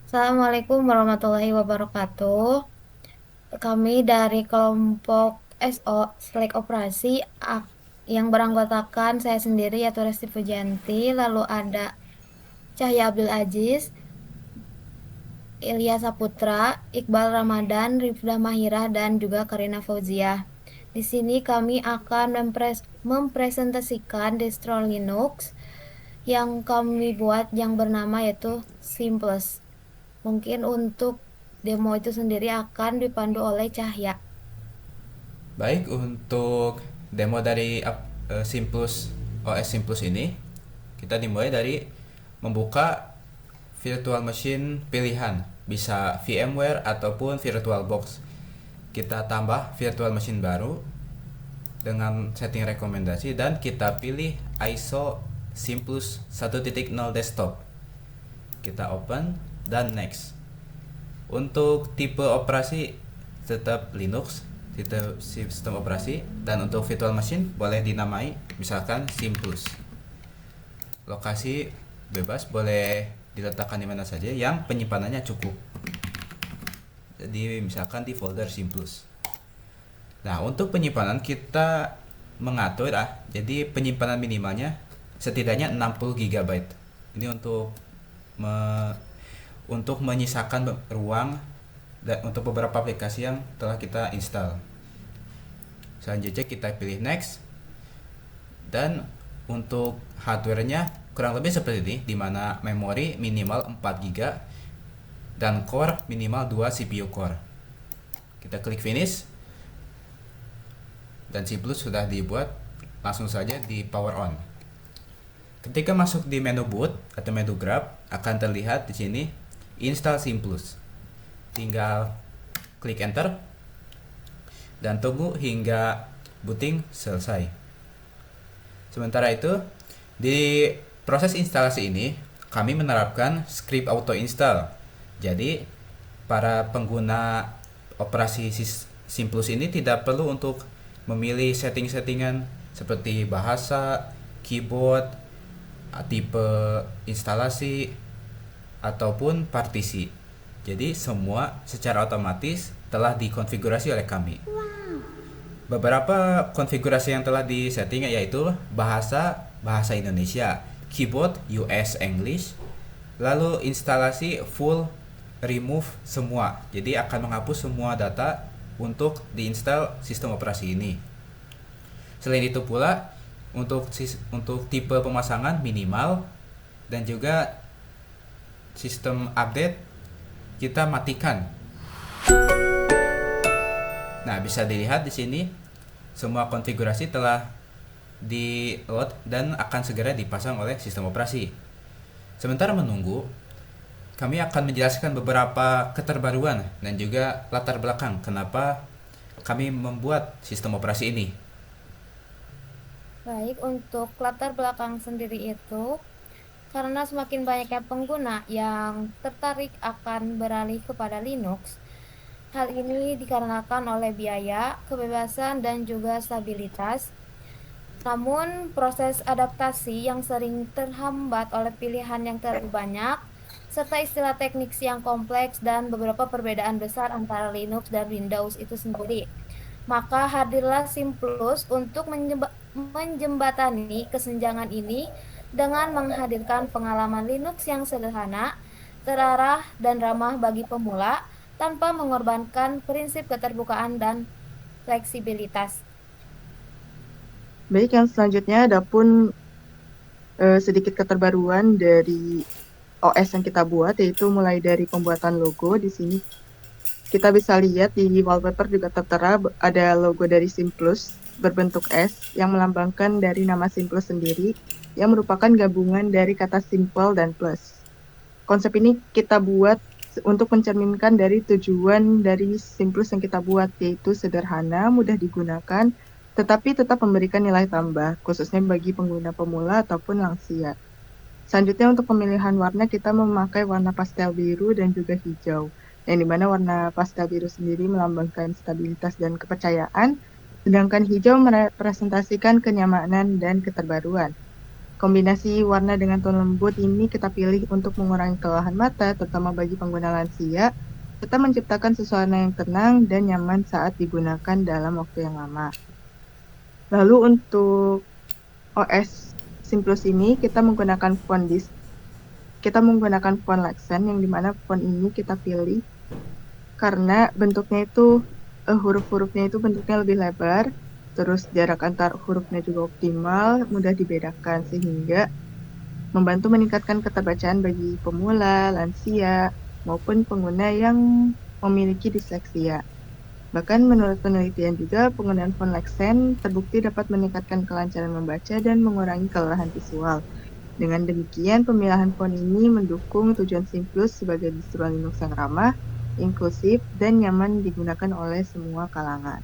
Assalamualaikum warahmatullahi wabarakatuh. Kami dari kelompok SO Selek Operasi yang beranggotakan saya sendiri yaitu Resti Pujanti, lalu ada Cahya Abdul Aziz, Ilya Saputra, Iqbal Ramadan, Rifda Mahirah, dan juga Karina Fauziah. Di sini kami akan mempresentasikan distro Linux yang kami buat yang bernama yaitu Simples. Mungkin untuk demo itu sendiri akan dipandu oleh Cahya. Baik, untuk demo dari Simplus OS Simplus ini, kita dimulai dari membuka virtual machine pilihan, bisa VMware ataupun VirtualBox. Kita tambah virtual machine baru dengan setting rekomendasi dan kita pilih ISO Simplus 1.0 desktop. Kita open dan next. Untuk tipe operasi tetap Linux, sistem operasi, dan untuk virtual machine boleh dinamai misalkan Simplus. Lokasi bebas, boleh diletakkan di mana saja yang penyimpanannya cukup. Jadi misalkan di folder Simplus. Nah, untuk penyimpanan kita mengatur jadi penyimpanan minimalnya setidaknya 60 GB. Ini me, untuk menyisakan ruang dan untuk beberapa aplikasi yang telah kita install. Selanjutnya kita pilih next, dan untuk hardware-nya kurang lebih seperti ini, di mana memori minimal 4 GB dan core minimal 2 CPU core. Kita klik finish dan Simplus sudah dibuat, langsung saja di power on. Ketika masuk di menu boot atau menu grab, akan terlihat di sini install Simplus. Tinggal klik enter dan tunggu hingga booting selesai. Sementara itu, di proses instalasi ini kami menerapkan script auto install. Jadi para pengguna operasi Simplus ini tidak perlu untuk memilih setting-settingan seperti bahasa, keyboard, tipe instalasi, ataupun partisi. Jadi semua secara otomatis telah dikonfigurasi oleh kami. Beberapa konfigurasi yang telah disetting yaitu bahasa Indonesia, keyboard US English, lalu instalasi full remove semua. Jadi akan menghapus semua data untuk diinstal sistem operasi ini. Selain itu pula untuk tipe pemasangan minimal dan juga sistem update kita matikan. Nah, bisa dilihat di sini semua konfigurasi telah di-load dan akan segera dipasang oleh sistem operasi. Sementara menunggu, kami akan menjelaskan beberapa keterbaruan dan juga latar belakang kenapa kami membuat sistem operasi ini. Baik, untuk latar belakang sendiri itu, karena semakin banyaknya pengguna yang tertarik akan beralih kepada Linux, hal ini dikarenakan oleh biaya, kebebasan, dan juga stabilitas. Namun, proses adaptasi yang sering terhambat oleh pilihan yang terlalu banyak, serta istilah teknik yang kompleks dan beberapa perbedaan besar antara Linux dan Windows itu sendiri. Maka hadirlah Simplus untuk menjembatani kesenjangan ini dengan menghadirkan pengalaman Linux yang sederhana, terarah, dan ramah bagi pemula tanpa mengorbankan prinsip keterbukaan dan fleksibilitas. Baik, yang selanjutnya ada pun sedikit keterbaruan dari OS yang kita buat, yaitu mulai dari pembuatan logo. Di sini kita bisa lihat di wallpaper juga tertera ada logo dari Simplus berbentuk S yang melambangkan dari nama Simplus sendiri, yang merupakan gabungan dari kata simple dan plus. Konsep ini kita buat untuk mencerminkan dari tujuan dari Simplus yang kita buat, yaitu sederhana, mudah digunakan, tetapi tetap memberikan nilai tambah, khususnya bagi pengguna pemula ataupun lansia. Selanjutnya untuk pemilihan warna, kita memakai warna pastel biru dan juga hijau, yang dimana warna pastel biru sendiri melambangkan stabilitas dan kepercayaan, sedangkan hijau merepresentasikan kenyamanan dan keterbaruan. Kombinasi warna dengan tone lembut ini kita pilih untuk mengurangi kelelahan mata, terutama bagi pengguna lansia, serta menciptakan suasana yang tenang dan nyaman saat digunakan dalam waktu yang lama. Lalu untuk OS Simplus ini kita menggunakan font Lexen, yang dimana font ini kita pilih karena bentuknya itu huruf-hurufnya itu bentuknya lebih lebar, terus jarak antar hurufnya juga optimal, mudah dibedakan sehingga membantu meningkatkan keterbacaan bagi pemula, lansia, maupun pengguna yang memiliki disleksia. Bahkan menurut penelitian juga, penggunaan font Lexen terbukti dapat meningkatkan kelancaran membaca dan mengurangi kelelahan visual. Dengan demikian, pemilihan font ini mendukung tujuan Simplus sebagai distro Linux yang ramah, inklusif, dan nyaman digunakan oleh semua kalangan.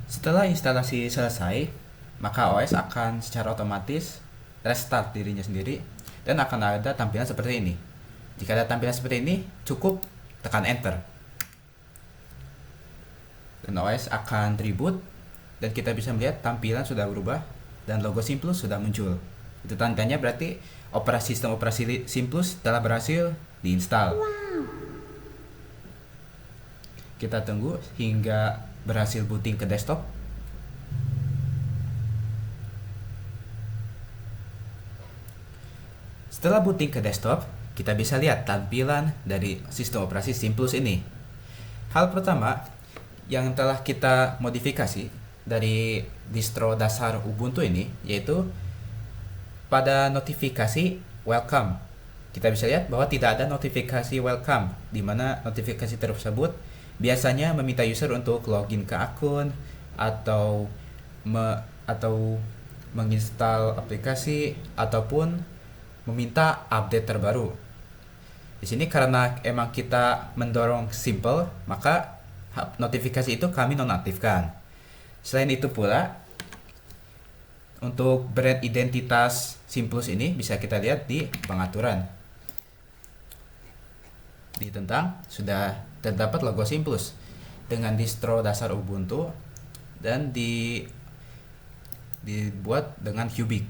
Setelah instalasi selesai, maka OS akan secara otomatis restart dirinya sendiri dan akan ada tampilan seperti ini. Jika ada tampilan seperti ini, cukup tekan enter. Dan OS akan reboot dan kita bisa melihat tampilan sudah berubah dan logo Simplus sudah muncul. Itu tandanya berarti sistem operasi Simplus telah berhasil diinstal. Kita tunggu hingga berhasil booting ke desktop. Setelah booting ke desktop, kita bisa lihat tampilan dari sistem operasi Simplus ini. Hal pertama yang telah kita modifikasi dari distro dasar Ubuntu ini yaitu pada notifikasi welcome. Kita bisa lihat bahwa tidak ada notifikasi welcome, di mana notifikasi tersebut biasanya meminta user untuk login ke akun atau menginstal aplikasi ataupun meminta update terbaru. Di sini karena emang kita mendorong simple, maka notifikasi itu kami nonaktifkan. Selain itu pula, untuk brand identitas Simplus ini bisa kita lihat di pengaturan. Di tentang sudah terdapat logo Simplus dengan distro dasar Ubuntu dan dibuat dengan Cubic.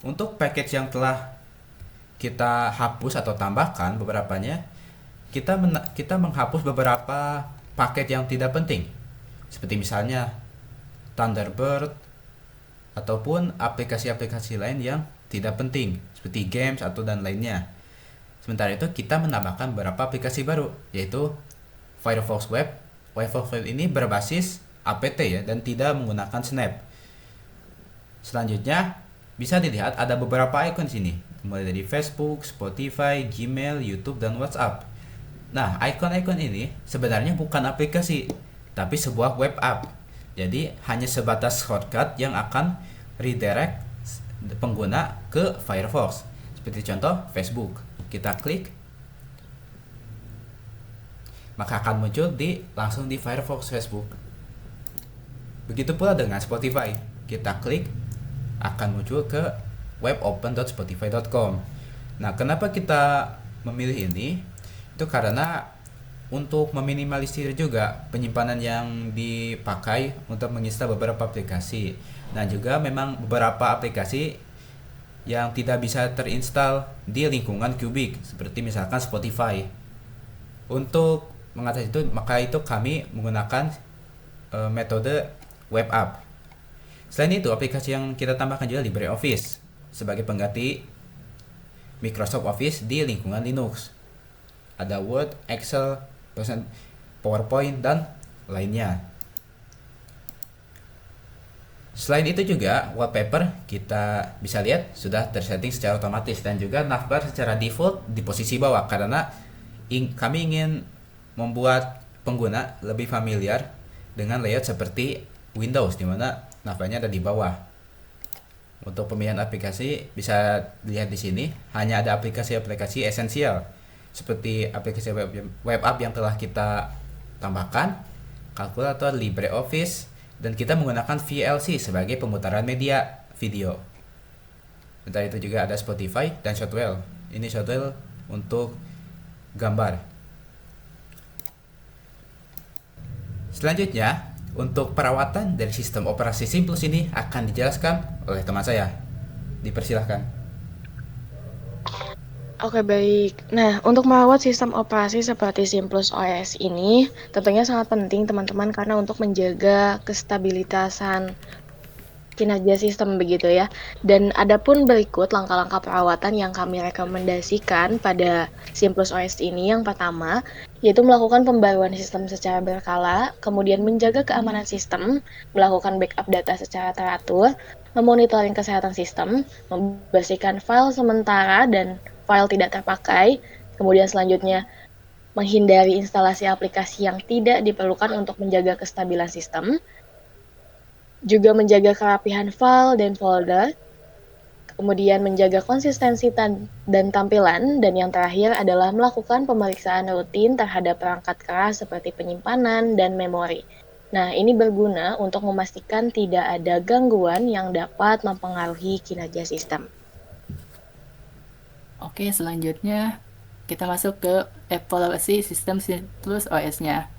Untuk package yang telah kita hapus atau tambahkan beberapanya, kita menghapus beberapa paket yang tidak penting, seperti misalnya Thunderbird ataupun aplikasi-aplikasi lain yang tidak penting seperti games atau dan lainnya. Sementara itu kita menambahkan beberapa aplikasi baru, yaitu Firefox Web. Firefox Web ini berbasis apt ya dan tidak menggunakan Snap. Selanjutnya bisa dilihat ada beberapa icon sini, mulai dari Facebook, Spotify, Gmail, YouTube, dan WhatsApp. Nah, icon-icon ini sebenarnya bukan aplikasi, tapi sebuah web app. Jadi, hanya sebatas shortcut yang akan redirect pengguna ke Firefox. Seperti contoh, Facebook. Kita klik, maka akan muncul langsung di Firefox Facebook. Begitu pula dengan Spotify. Kita klik, akan muncul ke webopen.spotify.com. Nah, kenapa kita memilih ini? Itu karena untuk meminimalisir juga penyimpanan yang dipakai untuk menginstal beberapa aplikasi. Nah, juga memang beberapa aplikasi yang tidak bisa terinstall di lingkungan Cubic, seperti misalkan Spotify. Untuk mengatasi itu, maka itu kami menggunakan metode web app. Selain itu, aplikasi yang kita tambahkan juga LibreOffice sebagai pengganti Microsoft Office di lingkungan Linux. Ada Word, Excel, PowerPoint, dan lainnya. Selain itu juga, wallpaper kita bisa lihat sudah tersetting secara otomatis dan juga navbar secara default di posisi bawah karena kami ingin membuat pengguna lebih familiar dengan layout seperti Windows, di mana navbarnya ada di bawah. Untuk pemilihan aplikasi bisa dilihat di sini, hanya ada aplikasi-aplikasi esensial seperti aplikasi web app yang telah kita tambahkan. kalkulator LibreOffice, dan kita menggunakan VLC sebagai pemutaran media video. Setelah itu juga ada Spotify dan Shotwell. Ini Shotwell untuk gambar. Selanjutnya, untuk perawatan dari sistem operasi Simplus ini akan dijelaskan oleh teman saya. Dipersilahkan. Oke, baik. Nah, untuk merawat sistem operasi seperti Simplus OS ini tentunya sangat penting teman-teman karena untuk menjaga kestabilitasan kinerja sistem begitu ya. Dan adapun berikut langkah-langkah perawatan yang kami rekomendasikan pada Simplus OS ini. Yang pertama, yaitu melakukan pembaruan sistem secara berkala, kemudian menjaga keamanan sistem, melakukan backup data secara teratur, memonitoring kesehatan sistem, membersihkan file sementara dan file tidak terpakai, kemudian selanjutnya menghindari instalasi aplikasi yang tidak diperlukan untuk menjaga kestabilan sistem, juga menjaga kerapihan file dan folder, kemudian menjaga konsistensi dan tampilan, dan yang terakhir adalah melakukan pemeriksaan rutin terhadap perangkat keras seperti penyimpanan dan memori. Nah, ini berguna untuk memastikan tidak ada gangguan yang dapat mempengaruhi kinerja sistem. Oke, selanjutnya kita masuk ke evaluasi sistem Simplus OS-nya.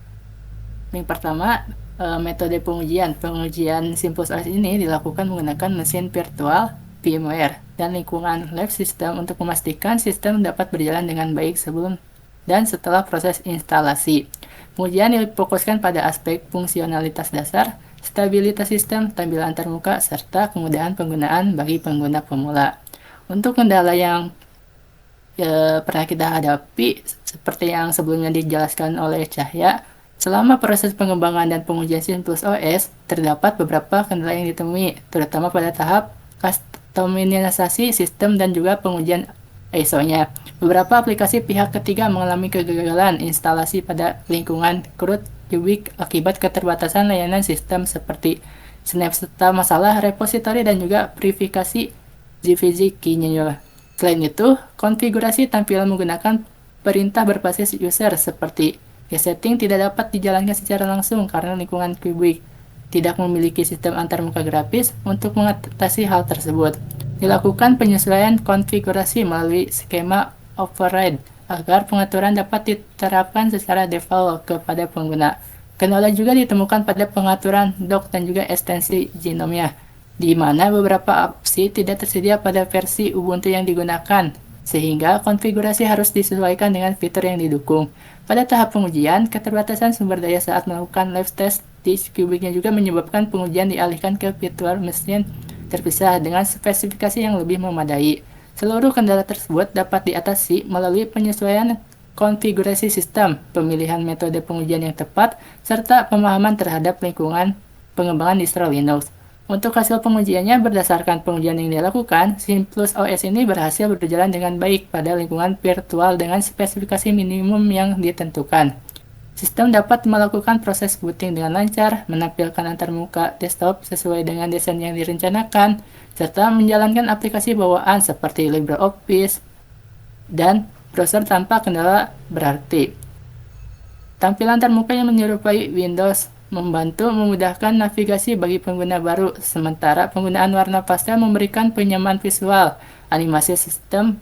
Yang pertama, metode pengujian. Pengujian Simplus OS ini dilakukan menggunakan mesin virtual, VMware, dan lingkungan live system untuk memastikan sistem dapat berjalan dengan baik sebelum dan setelah proses instalasi. Pengujian difokuskan pada aspek fungsionalitas dasar, stabilitas sistem, tampilan termuka, serta kemudahan penggunaan bagi pengguna pemula. Untuk kendala yang pernah kita hadapi, seperti yang sebelumnya dijelaskan oleh Cahya, selama proses pengembangan dan pengujian Simplus OS, terdapat beberapa kendala yang ditemui, terutama pada tahap customisasi sistem dan juga pengujian ISO-nya. Beberapa aplikasi pihak ketiga mengalami kegagalan instalasi pada lingkungan CRUD Cubic akibat keterbatasan layanan sistem seperti snap serta masalah repositori dan juga verifikasi GVG key-nya. Selain itu, konfigurasi tampilan menggunakan perintah berbasis user seperti setting tidak dapat dijalankan secara langsung karena lingkungan Cubic tidak memiliki sistem antarmuka grafis untuk mengatasi hal tersebut. Dilakukan penyesuaian konfigurasi melalui skema override agar pengaturan dapat diterapkan secara default kepada pengguna. Kendala juga ditemukan pada pengaturan dock dan juga ekstensi Genome-nya, di mana beberapa opsi tidak tersedia pada versi Ubuntu yang digunakan, sehingga konfigurasi harus disesuaikan dengan fitur yang didukung. Pada tahap pengujian, keterbatasan sumber daya saat melakukan live test di Cubic-nya juga menyebabkan pengujian dialihkan ke virtual machine terpisah dengan spesifikasi yang lebih memadai. Seluruh kendala tersebut dapat diatasi melalui penyesuaian konfigurasi sistem, pemilihan metode pengujian yang tepat, serta pemahaman terhadap lingkungan pengembangan distro Linux. Untuk hasil pengujiannya, berdasarkan pengujian yang dilakukan, Simplus OS ini berhasil berjalan dengan baik pada lingkungan virtual dengan spesifikasi minimum yang ditentukan. Sistem dapat melakukan proses booting dengan lancar, menampilkan antarmuka desktop sesuai dengan desain yang direncanakan, serta menjalankan aplikasi bawaan seperti LibreOffice dan browser tanpa kendala berarti. Tampilan termuka yang menyerupai Windows membantu memudahkan navigasi bagi pengguna baru, sementara penggunaan warna pastel memberikan penyamaan visual. Animasi sistem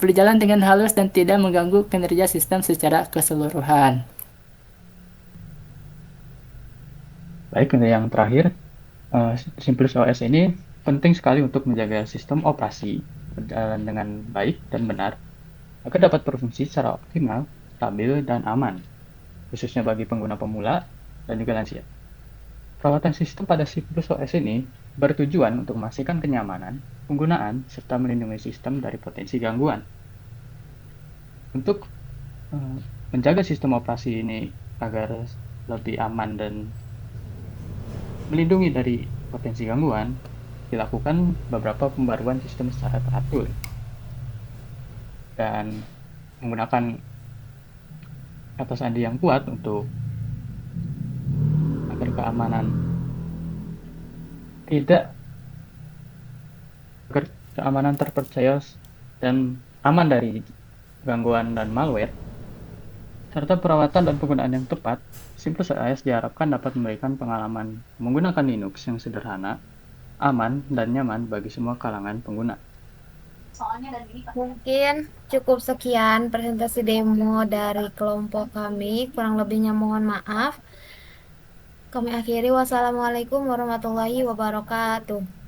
berjalan dengan halus dan tidak mengganggu kinerja sistem secara keseluruhan. Baik, untuk yang terakhir, Simplus OS ini penting sekali untuk menjaga sistem operasi berjalan dengan baik dan benar agar dapat berfungsi secara optimal, stabil, dan aman, khususnya bagi pengguna pemula dan juga lansia. Perawatan sistem pada Simplus OS ini bertujuan untuk memastikan kenyamanan, penggunaan, serta melindungi sistem dari potensi gangguan. Untuk menjaga sistem operasi ini agar lebih aman dan melindungi dari potensi gangguan, dilakukan beberapa pembaruan sistem secara teratur dan menggunakan kata sandi yang kuat untuk keamanan agar keamanan terpercaya dan aman dari gangguan dan malware. serta perawatan dan penggunaan yang tepat, Simplus OS diharapkan dapat memberikan pengalaman menggunakan Linux yang sederhana, aman, dan nyaman bagi semua kalangan pengguna. Mungkin cukup sekian presentasi demo dari kelompok kami. Kurang lebihnya mohon maaf. Kami akhiri. Wassalamualaikum warahmatullahi wabarakatuh.